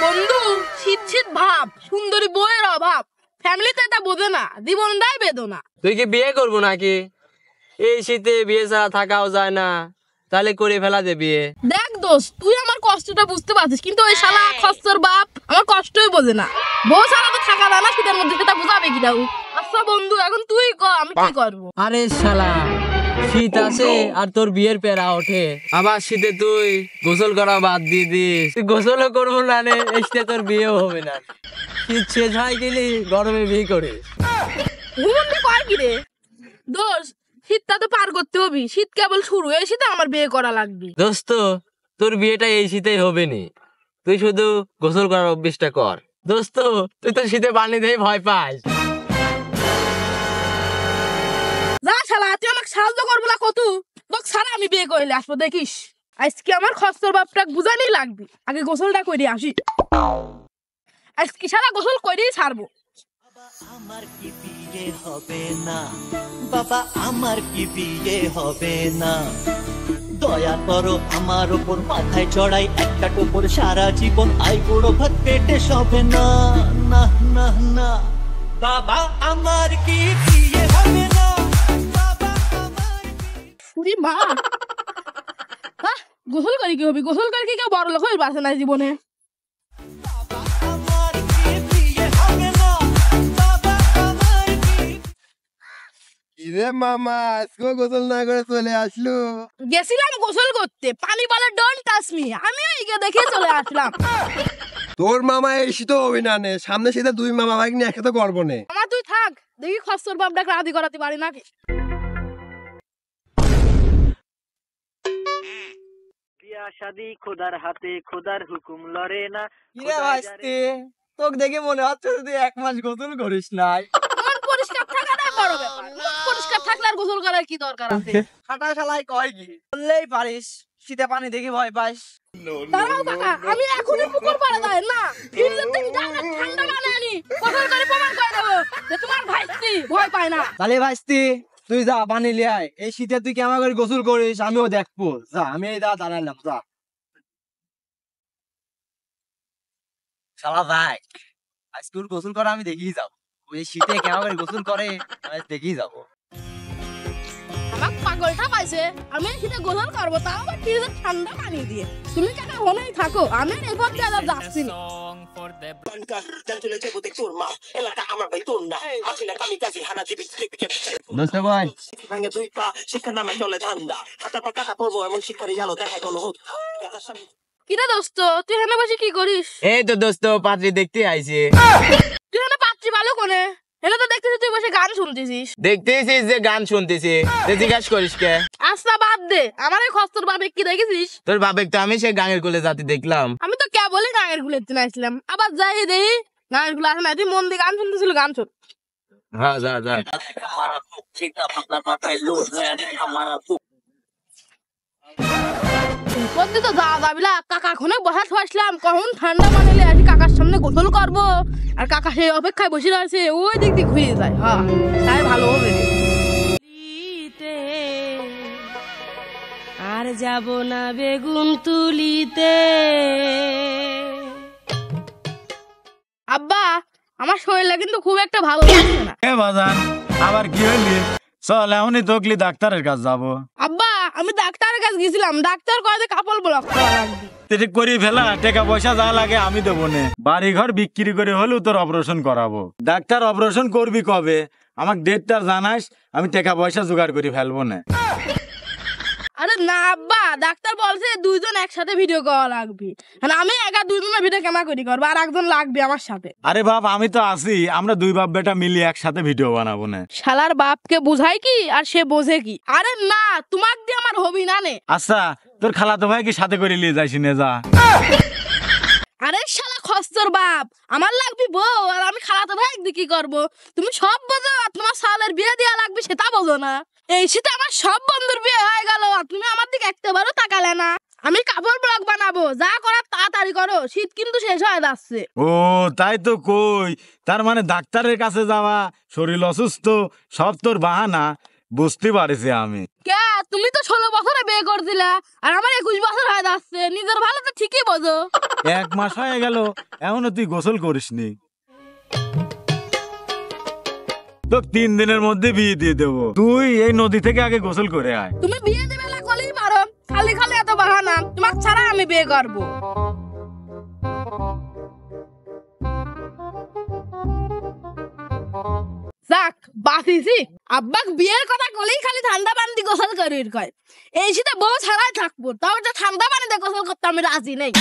বন্ধু শীত শীত ভাব, সুন্দরী বউয়ের অভাব, ফ্যামিলিতে এটা বোঝে না, জীবনটাই বেদনা। তুই কি বিয়ে করবো নাকি? এই শীতে বিয়ে ছাড়া থাকাও যায় না, তাহলে করে ফেলা দে বিয়ে। দেখ দোস্ত, তুই আমার কষ্টটা বুঝতে পারছিস, কিন্তু ওই শালা খচ্চর বাপ আমার কষ্টই বোঝে না। বউ ছাড়া তো থাকা যায় না, শীতের মধ্যে সেটা বুঝাবে কি দাও? আচ্ছা বন্ধু, এখন তুই ক আমি কি করবো? আরে শালা, শীত আসে আর তোর বিয়ের পেরা ওঠে, আবার শীতে তুই গোসল করা বাদ দিয়ে দিস। তুই গোসলও করবো না রে, এই শীতে তোর বিয়েও হবে না। শীত শেষ হয় গেলি গরমে বিয়ে করে। হুমন্দি কয় কি রে? দোস্ত, শীতটা তো পার করতে হবে, শীত কেবল শুরু, এই শীতে আমার বিয়ে করা লাগবে। দোস্ত, তোর বিয়েটা এই শীতেই হবে নি, তুই শুধু গোসল করার অভ্যেসটা কর। দোস্ত, তুই তো শীতে পানি দিয়ে ভয় পাস। যা শালা, তুই আমাকে সাহায্য করবো না কত, তোকে ছাড়া আমি বিয়ে করলে আসবো, দেখিস। আজকে আমার খচ্চর বাপটা বুঝানি লাগবে, আগে গোসলটা করে আসি। আজকে সারা গোসল করেই ছাড়বো। আমার কি বিয়ে হবে না, বাবা আমার কি বিয়ে হবে না, দয়া করো আমার ওপর, মাথায় চড়াই একটা টোপর, সারা জীবন আই বুড়ো ভাত পেটে সবে না, না না না, বাবা আমার কি বিয়ে হবে না, বাবা আমার শুনি মা, গোসল করে কি হবে? গোসল করে কি কেউ বড় লোক হয়ে বাঁচে না জীবনে? আমার কি বিয়ে হবে না, বাবা আমার কি। রে মামা, আজকেও গোসল না করে চলে আসলো? গেছিলাম গোসল করতে, পানি বলে ডোন্ট টাচ মি, আমিও এগে দেখে চলে আসলাম। তোর মামা এই শীত হবে না নে, সামনে শীতে দুই মামা ভাই নিয়ে একসাথে করবো নে। আমার তুই থাক, দেখি খচ্চর বাপটাকে রাজি করাতে পারি নাকি। বিয়া শাদি খোদার হাতে, খোদার হুকুম লড়ে না। কিরে ভাইস্তি, তোকে দেখে মনে হচ্ছে তুই 1 মাস গোসল করিস নাই। মন পরিষ্কার থাকাটাই বড় ব্যাপার, মন পরিষ্কার থাকলে আর গোসল করার কি দরকার আছে? খাটা শালাই কয় কি বললেই পারিস, শীতে পানি দেখি ভয় পাস। দাঁড়াও কাকা, আমি এখনই পুকুর পাড়ে যাই না, ফিরলের দিন যাই না, ঠান্ডা পানি আনি গোসল করে প্রমাণ করে দেবো যে তোমার ভাইস্তি ভয় পায় না। তাহলে ভাইস্তি তুই যা পানি লিয়ে আয়, এই শীতে তুই কেমন করে গোসল করিস আমিও দেখবো। যা, আমি এই দাঁড়ালাম, যা। শালা ভাই, আজকে ওর গোসল করা আমি দেখেই যাবো, ওই শীতে কেমন করে গোসল করে আমি দেখেই যাবো। আমার পাগলটা পাইছে, আমি এই শীতে গোসল করবো, তাও আবার ফ্রিজে ঠান্ডা পানি দিয়ে। তুমি কাকা হলেই থাকো, আমি এই পথ দিয়ে আর যাচ্ছি না। দোস্ত ভাই, শিক্ষার নামে চলে ধান্দা, হাতার পর টাকা পড়বো এমন শিক্ষারই জালো দেখা কোনো হোক। কিরে দোস্ত, তুই এখানে বসে কি করিস? এই তো দোস্ত পাত্রী দেখতে আইছে। তুই এখানে পাত্রী ভালো কোনে? এখানে তো দেখতেছি তুই বসে গান শুনতেছিস। দেখতেছিস যে গান শুনতেছি, জিজ্ঞাসা করিস কে? আচ্ছা বাদ দে, আমার এই খস্তর বাবে কি দেখেছিস? তোর বাপে তো আমি সে গাঙের কোলে যাতে দেখলাম। আমি তো কেবলই গানের গুলো এতে নাইছিলাম, আবার যাই দেই গানের গুলো আসে না, তুই মন দিয়ে গান শুনতেছিল, গান শোন। হ্যাঁ, যা যা। বলতে তো যা যাবিলা, কাকা খনে বসা আসলাম, কখন ঠান্ডা বানালে আসি কাকার সামনে গোসল করবো, আর কাকা সেই অপেক্ষায় বসে রয়েছে, ওই দিক দিয়ে ঘুরে যায়। হ্যাঁ, তাই ভালো হবে। আর যাব না বেগুন তুলিতে। আব্বা, আমার শরীরটা কিন্তু খুব একটা ভালো লাগছে না। এ বাজান, আবার কি হইলি? চল এখনই তকলি ডাক্তারের কাছে যাবো। আব্বা, আমি ডাক্তারের কাছে গেছিলাম, ডাক্তার কয়ে যে কাপড় ব্লক করা লাগবে। তুই করি ফেলা, টাকা পয়সা যা লাগে আমি দেবো নে, বাড়ি ঘর বিক্রি করে হলেও তোর অপারেশন করাবো। ডাক্তার অপারেশন করবি কবে আমাকে ডেটটা জানাস, আমি টাকা পয়সা জোগাড় করে ফেলবো না। আরে না আব্বা, ডাক্তার বলছে দুইজন একসাথে ভিডিও করা লাগবে, মানে আমি একা দুইজনের ভিডিও কেমন করি করবো, আর একজন লাগবে আমার সাথে। আরে বাপ, আমি তো আছি, আমরা দুই বাপ বেটা মিলিয়ে একসাথে ভিডিও বানাবো না। শালার বাপকে বোঝায় কি আর সে বোঝে কি? আরে না, তোমাক দিয়ে আমার হবি না নে। আচ্ছা, তোর খালাতো ভাই কি সাথে করে নিয়ে যাইছি নে, যা। আরে শালা খস্তর বাপ, আমার লাগবে বউ, আর আমি খালাতো ভাই কি করবো? তুমি সব বোঝো, আর তোমার শালের বিয়ে দেওয়া লাগবে সেটা বোঝো না। এই শীতে আমার সব বন্ধুর বিয়ে হয়ে গেল, আর তুমি আমার দিকে একটাবারও তাকালে না। আমি কাপড় ব্লগ বানাবো, যা করার তাড়াতাড়ি করো, শীত কিন্তু শেষ হয়ে যাচ্ছে। ও তাই তো কই, তার মানে ডাক্তারের কাছে যাওয়া, শরীর অসুস্থ, সব তোর বাহানা। বুঝতে পারছি আমি। কে তুমি তো 16 বছরে বিয়ে করছিলা আর আমার 21 বছর হয়ে যাচ্ছে, নিজের ভালো তো ঠিকই বোঝো। 1 মাস হয়ে গেল এখনো তুই গোসল করিসনি। তো 3 দিনের মধ্যে বিয়ে দিয়ে দেবো, তুই এই নদী থেকে আগে গোসল করে আয়। তুমি বিয়ে দেবে না কলেই পারো, খালি খালি এত বাহানা, তোমার ছাড়া আমি বিয়ে করবো। যাক বাঁচিছি, আব্বাক বিয়ের কথা কলেই খালি ঠান্ডা পানি গোসল করি কয়। এই শীতে বউ ছাড়াই থাকবো, তাও যে ঠান্ডা পানিতে গোসল করতে আমি রাজি নেই।